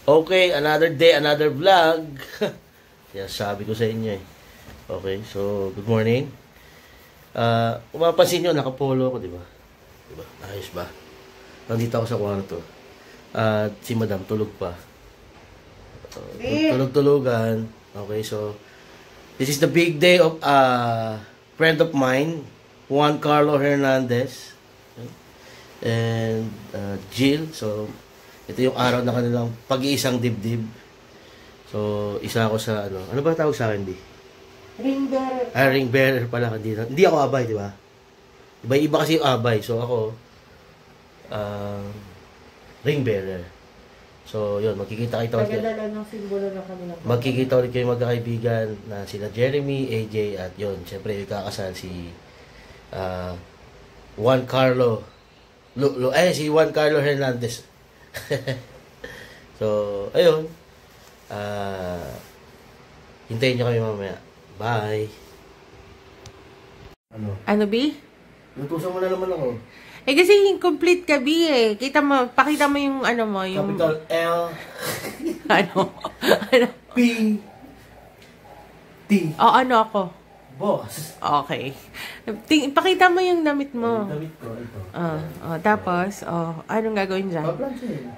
Okay, another day, another vlog. Yan, sabi ko sa inyo eh. Okay, so, good morning. Mapapansin nyo, nakapolo ako, diba? Diba? Ayos ba? Nandito ako sa kwarto. At si madam, tulog pa. Tulog-tulugan. Okay, so, this is the big day of friend of mine, Juan Carlo Hernandez. And Jill, so, ito yung araw na kanilang pag-iisang dibdib. So, isa ako sa, ano ba tawag sa akin, di? Ring bearer. Ring bearer pala. Hindi ako abay, di ba? Iba kasi yung abay. So, ako, ring bearer. So, yun, magkikita-kita ulit. Tagadala ng simbolo ng kanilang. Magkikita ulit kayo magkakaibigan na sila Jeremy, AJ, at yun, siyempre, yung kakasal si Juan Carlo. Si Juan Carlo Hernandez. So, ayun. Hintayin nyo kami mamaya. Bye. Ano, B? Lutusan mo na naman ako. Eh, kasi incomplete ka, B, eh. Pakita mo yung, ano mo, yung... Capital L. Ano? P. T. O, ano ako? Boss. Okay. Pakita mo yung damit mo. Damit ko, ito. Tapos, anong gagawin dyan? Pa-planchain.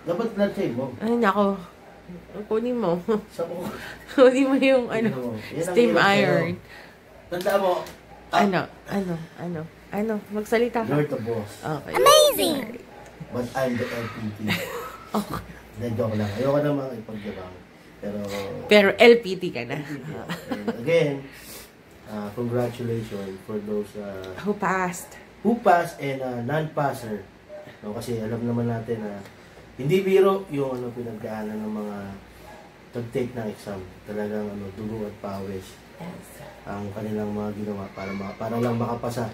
Dapat planchain mo. Ay, nako. Kunin mo. Sa mo. Kunin mo yung, steam iron. Tandaan mo. Ano? Magsalita ka. You're the boss. Okay. Amazing! But I'm the LPT. Okay. Hindi, joke lang. Ayoko naman ipag-jabang. Pero LPT ka na. And again, congratulations for those who passed and non-passer. No, kasi alam naman natin na hindi biro yung pinagdaanan ng mga nag-take ng exam. Talagang dugo at pawis. Yes. Ang kanilang mga ginawa para lang makapasa.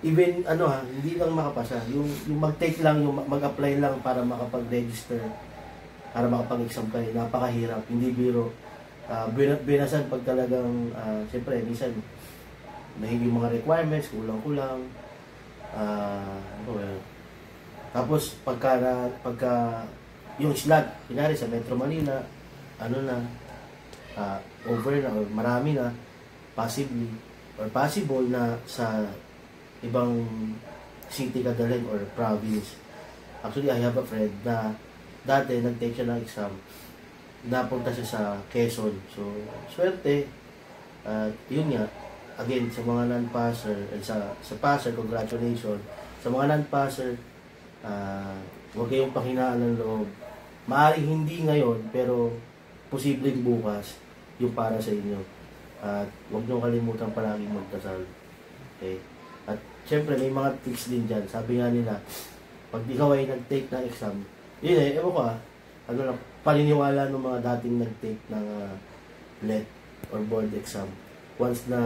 Even hindi lang makapasa, yung mag-take lang, yung mag-apply lang para makapag-register, para makapag-exam kayo, napakahirap, hindi biro. Binasan pag talagang, siyempre, minsan, mahiging yung mga requirements, kulang-kulang. Tapos, pagka yung slot, pinari sa Metro Manila, over na, or marami na, possible na sa ibang city kadalhin or province. Actually, I have a friend na dati nag-take siya ng exam, napunta siya sa Quezon. So, swerte. Yun nga, again, sa mga non-passer, sa passer, congratulations. Sa mga non-passer, huwag kayong panghinaan ng loob. Maaaring hindi ngayon, pero posibleng bukas yung para sa inyo. At huwag nyo kalimutan palaging magdasal. Okay? At syempre, may mga tricks din dyan. Sabi nga nila, pag ikaw ay nag-take ng exam, yun ewan ko paniniwala ng mga dating nag-take ng LET or board exam. Once na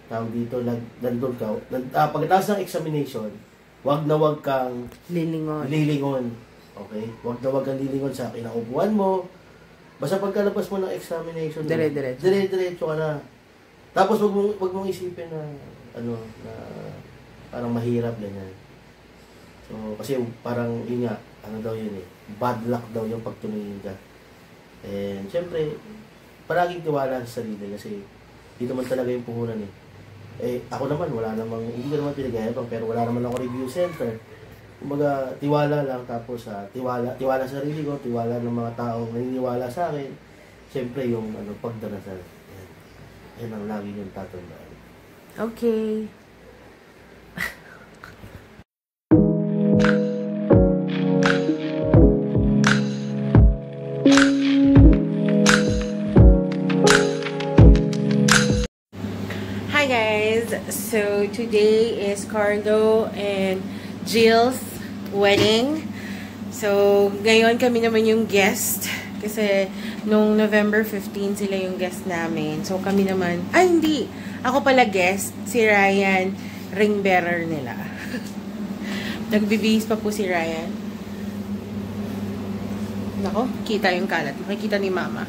tawag dito, nandun ka, pagkatapos ng examination, wag kang lilingon. Okay? Wag kang lilingon sa kinaupuan mo. Basta pagkalabas mo ng examination, dire-diretso ka na. Tapos wag mong isipin na na parang mahirap ganyan. So, kasi parang yun nga, bad luck daw yung pagtumingin ka. And syempre, palaging tiwala sa sarili kasi dito man talaga yung puhunan ako naman, hindi ko naman pinag-ayabang, pero wala naman ako review center. Kumbaga, tiwala lang, tapos tiwala sa sarili ko, tiwala ng mga taong naniniwala sa akin. Syempre, yung pagdarasal. Yan ang lagi yung tatandaan. Okay. Hi guys! So today is Carlo and Jill's wedding. So ngayon kami naman yung guest. Kasi nung November 15 sila yung guest namin. So kami naman, ay hindi! Ako pala guest, si Ryan, ring bearer nila. Nagbibihis pa po si Ryan. Nako, kita yung kalat. Makikita ni Mama.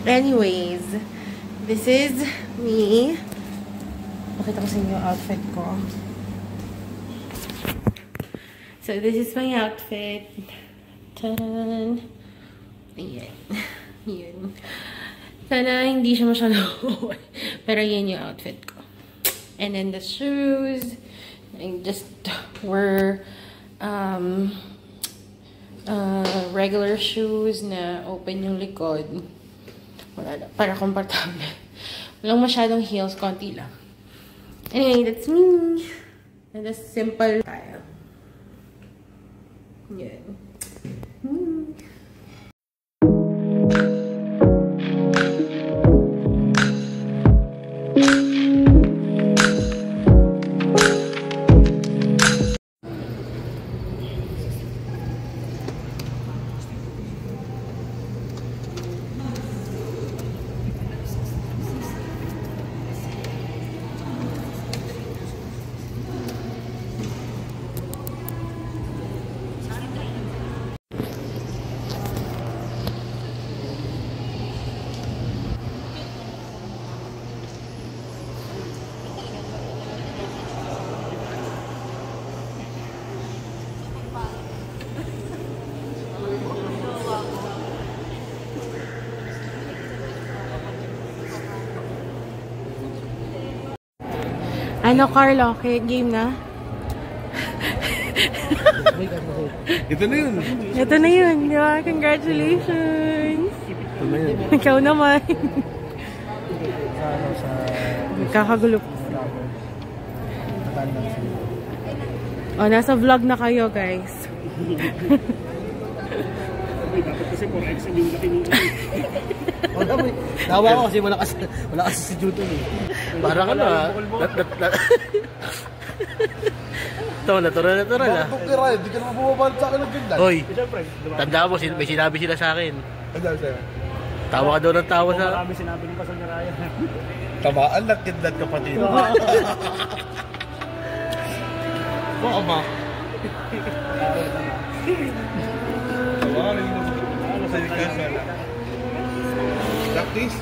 Anyways, this is me. Pakita ko sa inyo yung outfit ko. So, this is my outfit. Taran! Ayan. Yun. Sana hindi siya masyado pero yan yung outfit ko. And then the shoes. I just wear regular shoes na open yung likod. Wala na. Para komportable. Walang masyadong heels. Konti lang. Anyway, that's me. And that's simple style. Yeah. Ano, Carlo? Kaya game na? Ito na yun. Ito na yun. Yeah, congratulations. Ito na yun. Ikaw naman. Sa Kakagulo. Oh, nasa vlog na kayo, guys. Dapat kasi 4X yung laki ng Tawa ko kasi wala kasi si Juto eh. Parang ano ah. Ito, natural ah. Bakit tira? Hindi ka naman bumabalat sa akin ng ganda. Hoy, tanda mo, may sinabi sila sa akin. Ano sa'yo? Tawa ka daw ng tawa sa... Marami sinabi ng pasal ni Ryan. Tamaan lang kidlat kapatid. Baka ma. Tamaan lang yung ano sa likasa na. Practice?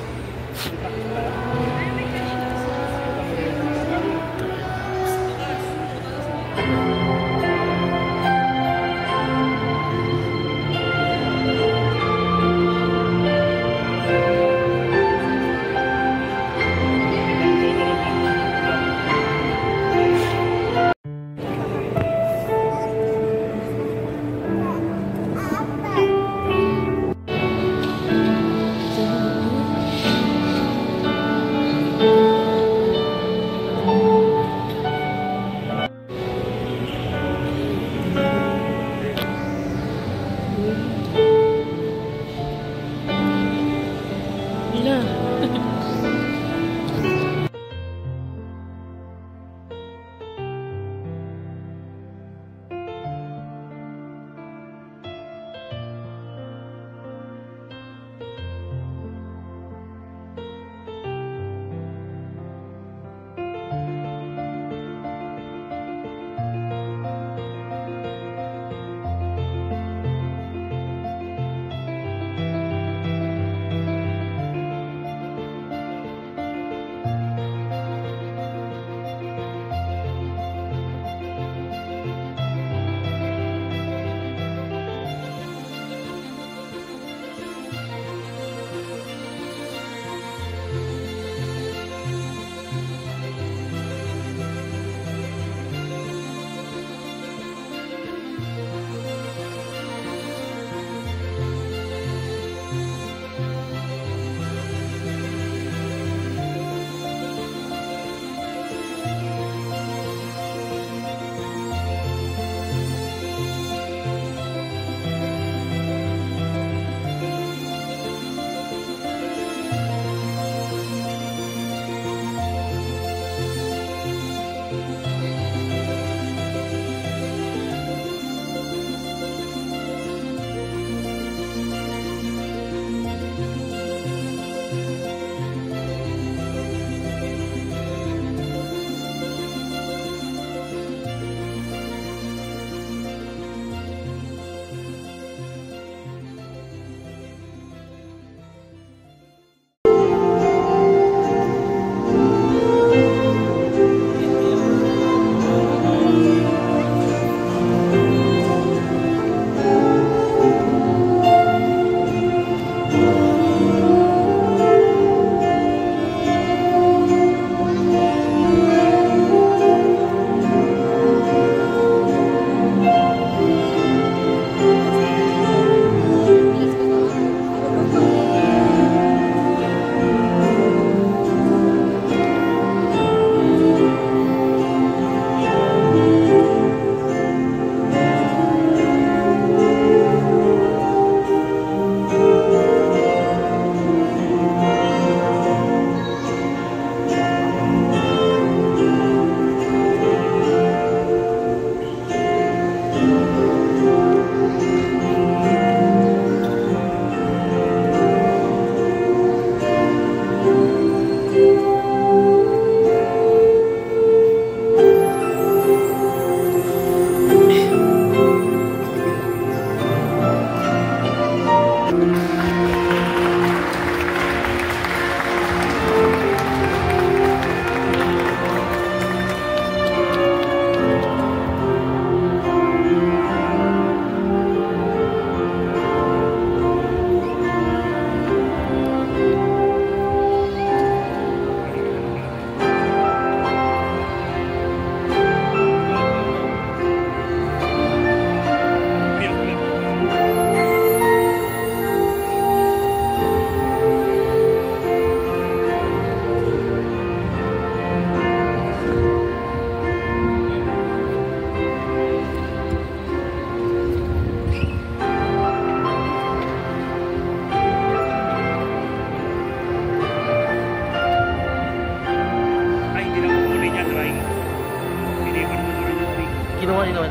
Kinuha na.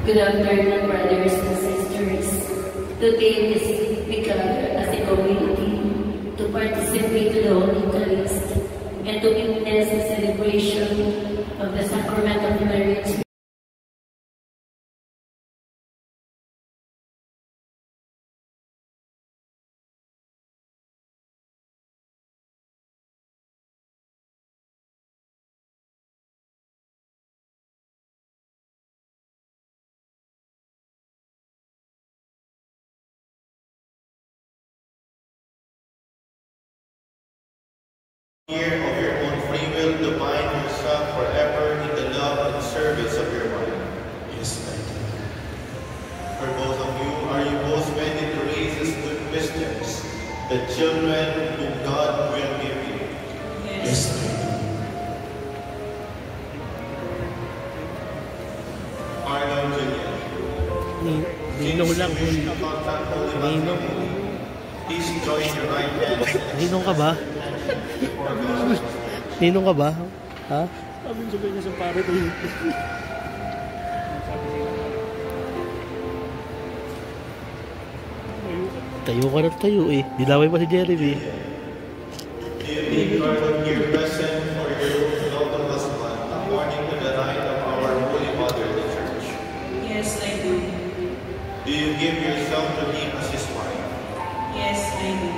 Good afternoon, brothers and sisters. Today we gather as a community to participate to the Holy Eucharist and to witness the celebration of the sacrament of marriage. Year of your own free will to bind yourself forever in the love and service of your wife. Yes, thank you. For both of you, are you both ready to raise as good Christians the children whom God will give you? Yes, thank you. Arnold Julian. Ninong lang. Ninong. Please join your right hand. Ninong ka ba? Ninong ka ba? Ha? Sabi yung sabay niya sa pare ko yun. Tayo ka na tayo eh. Dilaway pa si Jeremy. Do you take part of your present for your local husband according to the rite of our Holy Mother, the Church? Yes, I do. Do you give yourself to him as his wife? Yes, I do.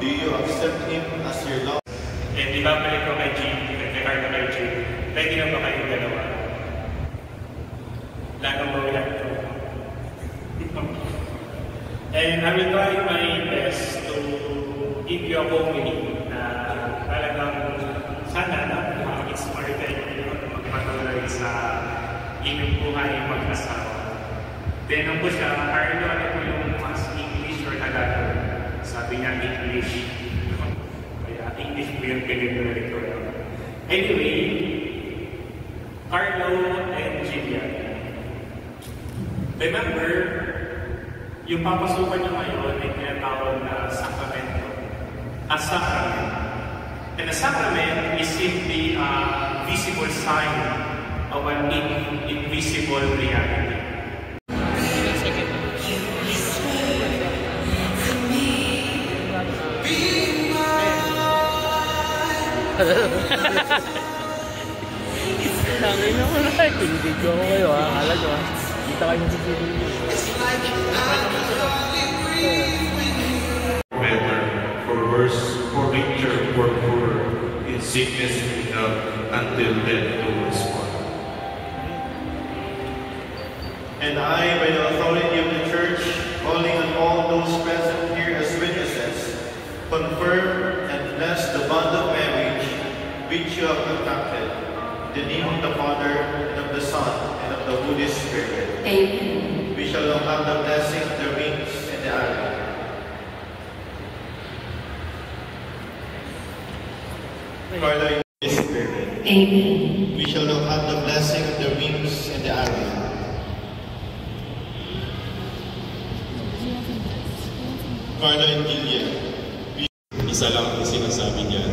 Do you accept him as your love? And di ba balik ko kay Jim, nag-record na kay Jim, pwede na ba kayong dalawa? Lanong mo lang ito. And I will try my best to give you a homily na talagang sana na makaka-inspire kayo magpatuloy sa inyong buhay mag-asawa. Tinanong ko siya, Carlo, ano po yung mas English or Tagalog? Sabi niya English. English po yung pinag-direct ko. Anyway, Carlo and Gillian. Remember, yung papasukan nyo ngayon ay tinatawag na sakramento. A sacrament. And a sacrament is simply a visible sign of an invisible reality. Tangin na ko na eh. Pinibidyo ako kayo ha. Akala nyo ha. Kita kayo sa video nyo. Better, for worse, for richer, for poorer, in sickness and health, until death do us part. And I, by the authority of the Church, calling on all those present here as witnesses, confirm and bless the bond of marriage which you have contracted. In the name of the Father, and of the Son, and of the Holy Spirit. Amen. We shall now have the blessing of the rings and the arrow. Father, and Holy Spirit. Amen. We shall now have the blessing of the rings and the arrow. Father and Gillian. Isa lang ang sinasabi niya,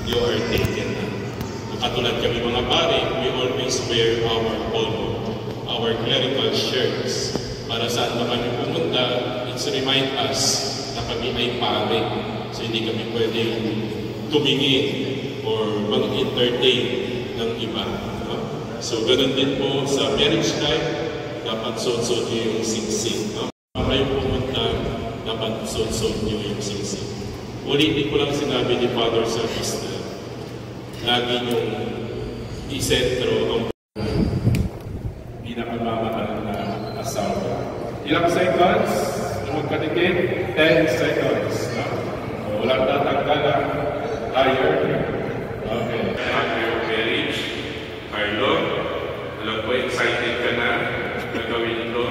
you are taken na. Katulad kami mga pare, we always wear our polo, our clerical shirts. Para saan ba kami pumunta, it's remind us na kami ay pare. So hindi kami pwedeng tumingin or mag-entertain ng iba. No? So ganun din po sa marriage life, dapat suot-suot niyo yung singsing. No? Kung kayo pumunta, dapat suot-suot niyo yung singsing. Ulitin ko lang sinabi ni Father Service na lagi niyong isentro ang pinakamamahal na asawa. Ilang seconds? Magkatikit? 10 seconds. No? Walang tatanggalan. Higher. Okay. After your marriage, Carlo, alam ko, excited ka na gagawin ito.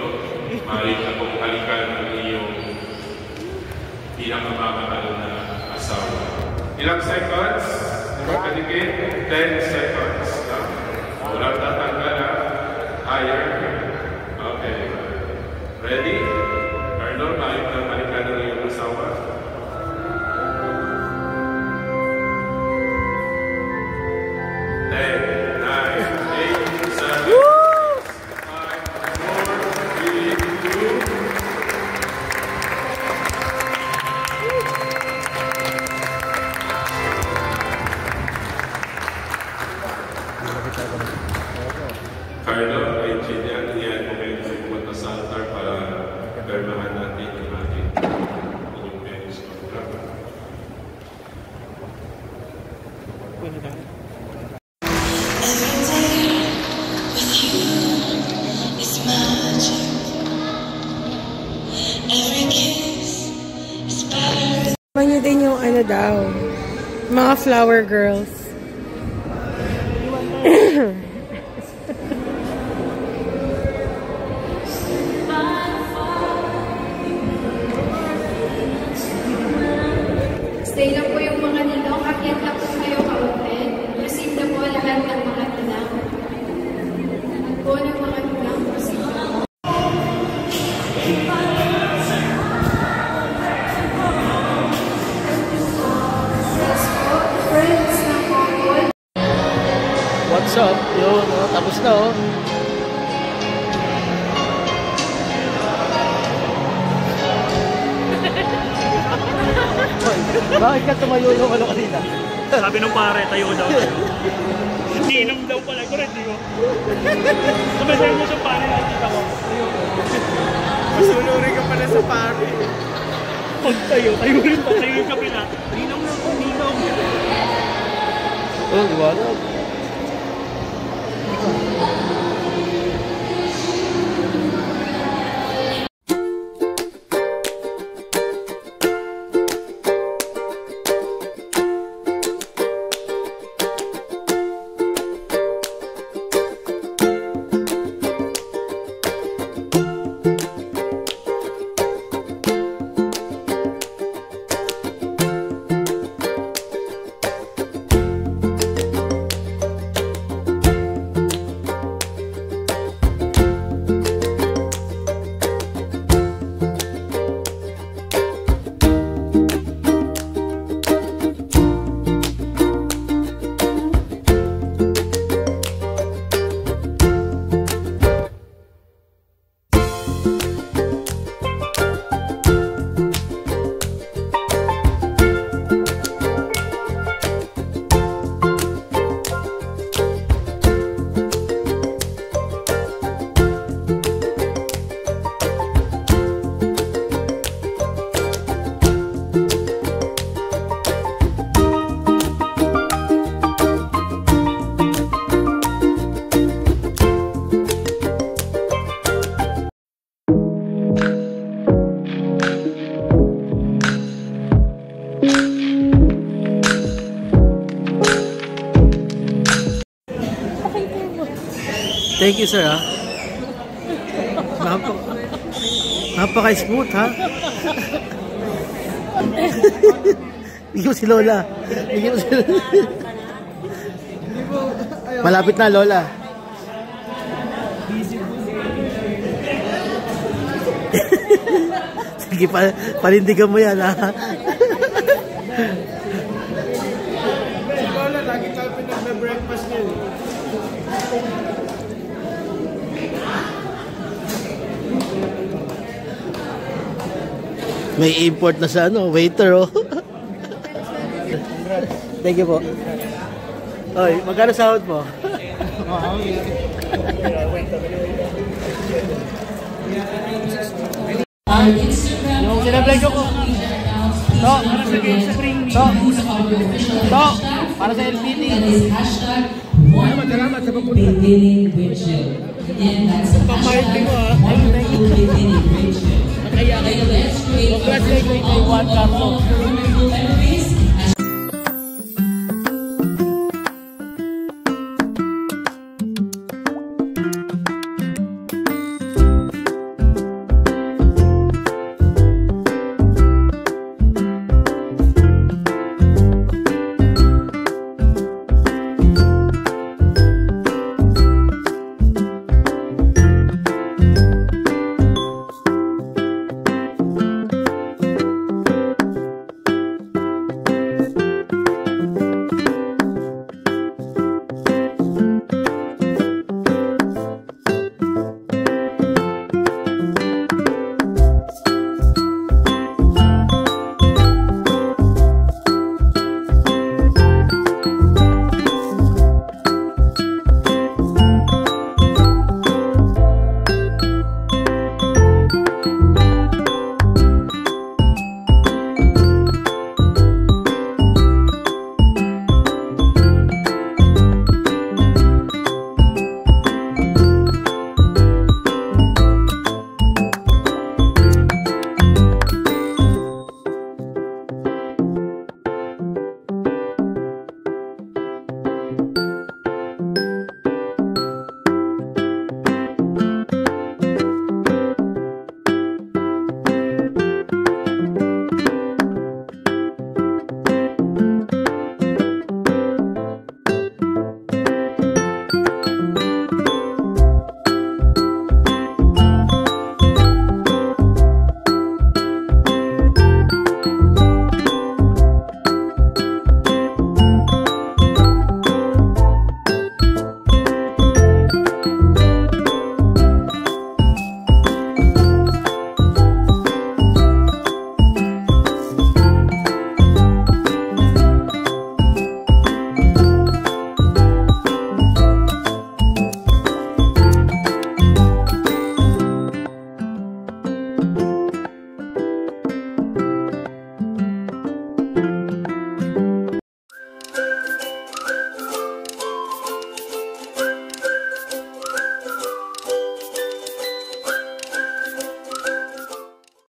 Maaaring na kong halikan ang iyong pinakamamahal na asawa. Ilang seconds? Magkatikit? 10 seconds. No? Walang tatanggalan. Higher. Okay. Ready? Carlo, maaaring na halikan ang iyong asawa. Subukan nyo din yung ano daw. Mga flower girls. Stay lang po yung mga ninong. Akyat lang po kayo ka-open. Proceed na po lahat ng mga ninang. At po ng mga ninang. Proceed na po. Friends ng couple. What's up? Yun, oh, tapos na oh. Bakit ka tumayo yung ano kanina? Sabi nung pare, tayo daw tayo. Ninom daw pala ko rin, di ko. Sabi mo sa pare, nakikita ko. Masunurin ka pala sa pare. Pag tayo rin pa, tayo yung kapila. Ninom na ko, ninom. Oh, di ba na? Thank you, sir, ha? Napaka-smooth, ha? Bigyan mo si Lola. Bigyan mo si Lola. Malapit na, Lola. Sige, panindigan mo yan, ha? Si Lola, lagi tayo pinag-breakfast niya. May import na sa ano, waiter, oh. Thank you po. Oy, magkano sahod mo? Yung sinablay ko. To, para sa LPT. Salamat sa pagpunta. Pamahit mo, ha? Kaya kayo. Congratulations kay Juan Carlos.